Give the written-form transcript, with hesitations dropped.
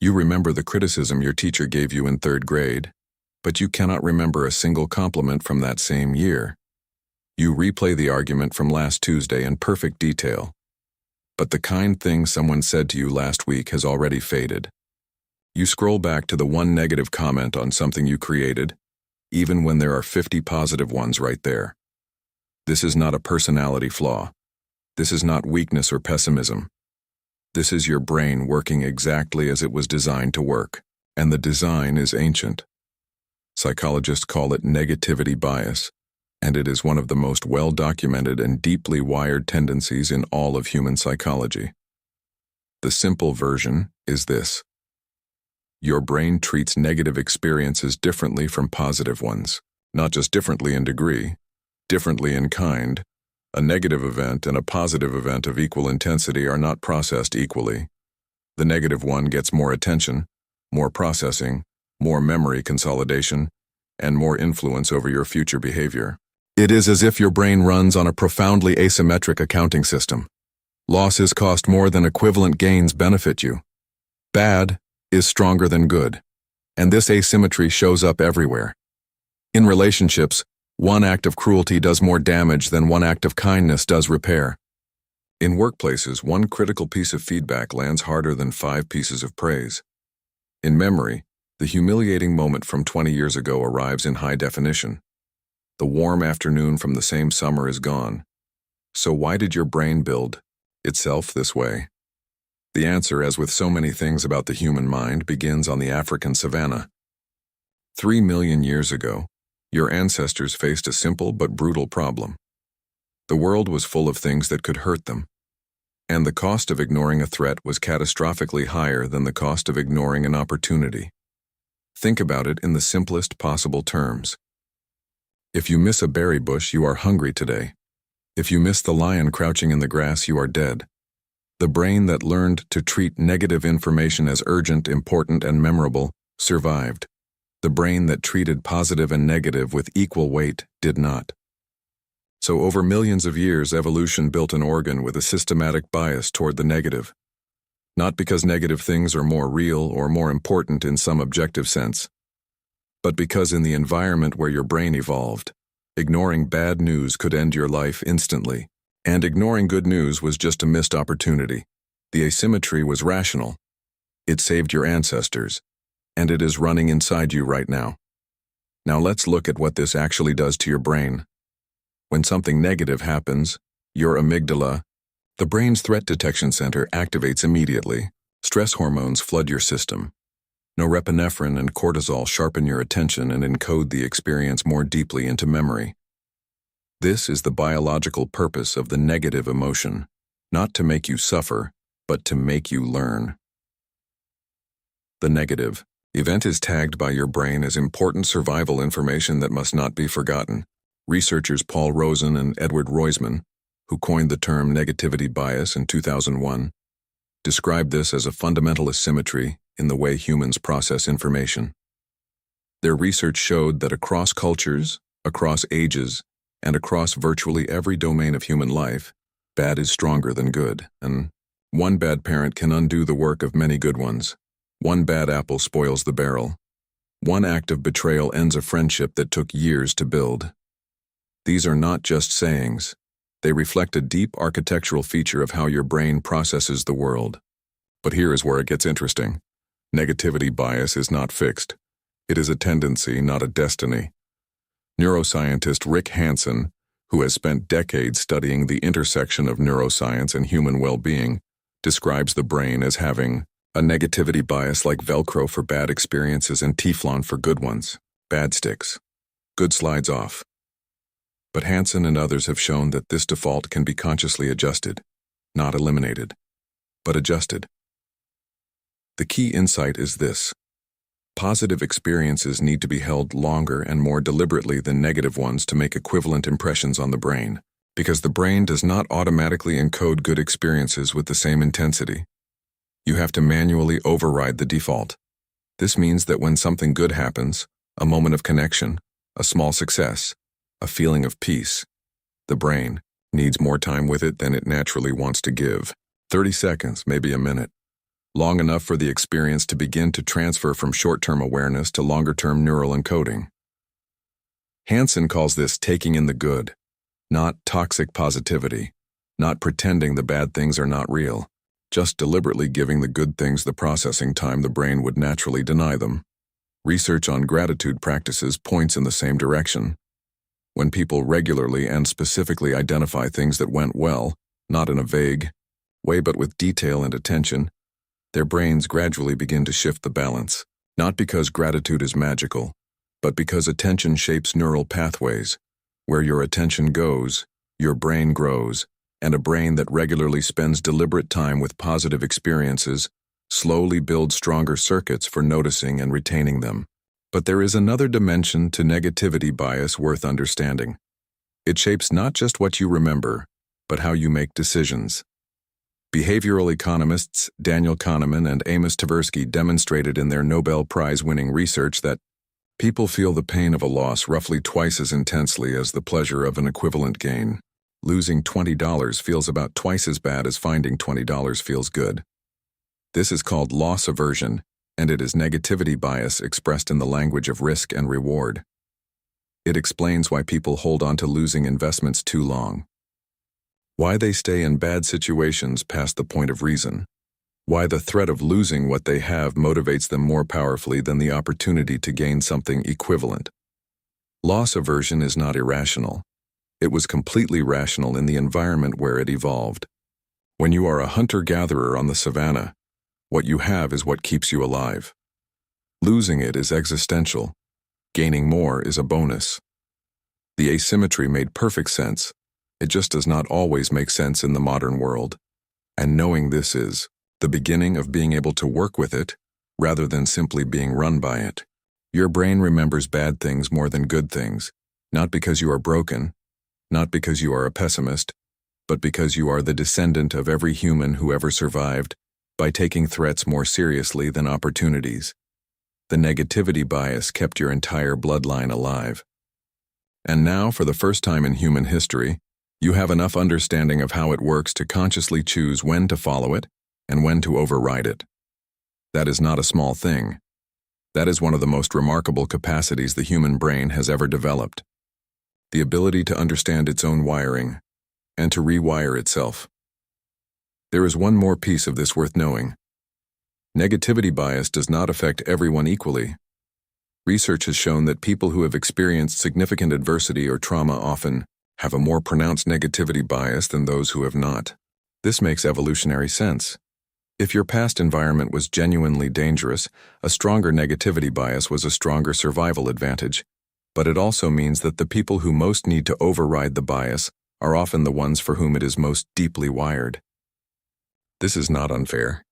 You remember the criticism your teacher gave you in third grade, but you cannot remember a single compliment from that same year. You replay the argument from last Tuesday in perfect detail, but the kind thing someone said to you last week has already faded. You scroll back to the one negative comment on something you created, even when there are 50 positive ones right there. This is not a personality flaw. This is not weakness or pessimism. This is your brain working exactly as it was designed to work, and the design is ancient. Psychologists call it negativity bias, and it is one of the most well-documented and deeply wired tendencies in all of human psychology. The simple version is this. Your brain treats negative experiences differently from positive ones, not just differently in degree, differently in kind. A negative event and a positive event of equal intensity are not processed equally. The negative one gets more attention, more processing, more memory consolidation, and more influence over your future behavior. It is as if your brain runs on a profoundly asymmetric accounting system. Losses cost more than equivalent gains benefit you. Bad is stronger than good, and this asymmetry shows up everywhere. In relationships, one act of cruelty does more damage than one act of kindness does repair. In workplaces, one critical piece of feedback lands harder than 5 pieces of praise. In memory, the humiliating moment from 20 years ago arrives in high definition. The warm afternoon from the same summer is gone. So why did your brain build itself this way? The answer, as with so many things about the human mind, begins on the African savanna. 3 million years ago, your ancestors faced a simple but brutal problem. The world was full of things that could hurt them, and the cost of ignoring a threat was catastrophically higher than the cost of ignoring an opportunity. Think about it in the simplest possible terms. If you miss a berry bush, you are hungry today. If you miss the lion crouching in the grass, you are dead. The brain that learned to treat negative information as urgent, important, and memorable survived. The brain that treated positive and negative with equal weight did not. So over millions of years, evolution built an organ with a systematic bias toward the negative. Not because negative things are more real or more important in some objective sense, but because in the environment where your brain evolved, ignoring bad news could end your life instantly, and ignoring good news was just a missed opportunity. The asymmetry was rational. It saved your ancestors, and it is running inside you right now. Now let's look at what this actually does to your brain. When something negative happens, your amygdala, the brain's threat detection center, activates immediately. Stress hormones flood your system. Norepinephrine and cortisol sharpen your attention and encode the experience more deeply into memory. This is the biological purpose of the negative emotion, not to make you suffer, but to make you learn. The negative event is tagged by your brain as important survival information that must not be forgotten. Researchers Paul Rozin and Edward Royzman, who coined the term negativity bias in 2001, describe this as a fundamental asymmetry in the way humans process information. Their research showed that across cultures, across ages, and across virtually every domain of human life, bad is stronger than good, and one bad parent can undo the work of many good ones. One bad apple spoils the barrel. One act of betrayal ends a friendship that took years to build. These are not just sayings. They reflect a deep architectural feature of how your brain processes the world. But here is where it gets interesting. Negativity bias is not fixed. It is a tendency, not a destiny. Neuroscientist Rick Hanson, who has spent decades studying the intersection of neuroscience and human well-being, describes the brain as having a negativity bias like Velcro for bad experiences and Teflon for good ones. Bad sticks. Good slides off. But Hanson and others have shown that this default can be consciously adjusted, not eliminated, but adjusted. The key insight is this. Positive experiences need to be held longer and more deliberately than negative ones to make equivalent impressions on the brain, because the brain does not automatically encode good experiences with the same intensity. You have to manually override the default. This means that when something good happens, a moment of connection, a small success, a feeling of peace, the brain needs more time with it than it naturally wants to give. 30 seconds, maybe a minute. long enough for the experience to begin to transfer from short-term awareness to longer-term neural encoding. Hanson calls this taking in the good, not toxic positivity, not pretending the bad things are not real, just deliberately giving the good things the processing time the brain would naturally deny them. Research on gratitude practices points in the same direction. When people regularly and specifically identify things that went well, not in a vague way but with detail and attention, their brains gradually begin to shift the balance, not because gratitude is magical, but because attention shapes neural pathways. Where your attention goes, your brain grows, and a brain that regularly spends deliberate time with positive experiences slowly builds stronger circuits for noticing and retaining them. But there is another dimension to negativity bias worth understanding. It shapes not just what you remember, but how you make decisions. Behavioral economists Daniel Kahneman and Amos Tversky demonstrated in their Nobel Prize-winning research that people feel the pain of a loss roughly twice as intensely as the pleasure of an equivalent gain. Losing $20 feels about twice as bad as finding $20 feels good. This is called loss aversion, and it is negativity bias expressed in the language of risk and reward. It explains why people hold on to losing investments too long, why they stay in bad situations past the point of reason, why the threat of losing what they have motivates them more powerfully than the opportunity to gain something equivalent. Loss aversion is not irrational. It was completely rational in the environment where it evolved. When you are a hunter-gatherer on the savannah, what you have is what keeps you alive. Losing it is existential. Gaining more is a bonus. The asymmetry made perfect sense. It just does not always make sense in the modern world. And knowing this is the beginning of being able to work with it, rather than simply being run by it. Your brain remembers bad things more than good things, not because you are broken, not because you are a pessimist, but because you are the descendant of every human who ever survived by taking threats more seriously than opportunities. The negativity bias kept your entire bloodline alive. And now, for the first time in human history, you have enough understanding of how it works to consciously choose when to follow it and when to override it. That is not a small thing. That is one of the most remarkable capacities the human brain has ever developed. The ability to understand its own wiring and to rewire itself. There is one more piece of this worth knowing. Negativity bias does not affect everyone equally. Research has shown that people who have experienced significant adversity or trauma often have a more pronounced negativity bias than those who have not. This makes evolutionary sense. If your past environment was genuinely dangerous, a stronger negativity bias was a stronger survival advantage. But it also means that the people who most need to override the bias are often the ones for whom it is most deeply wired. This is not unfair.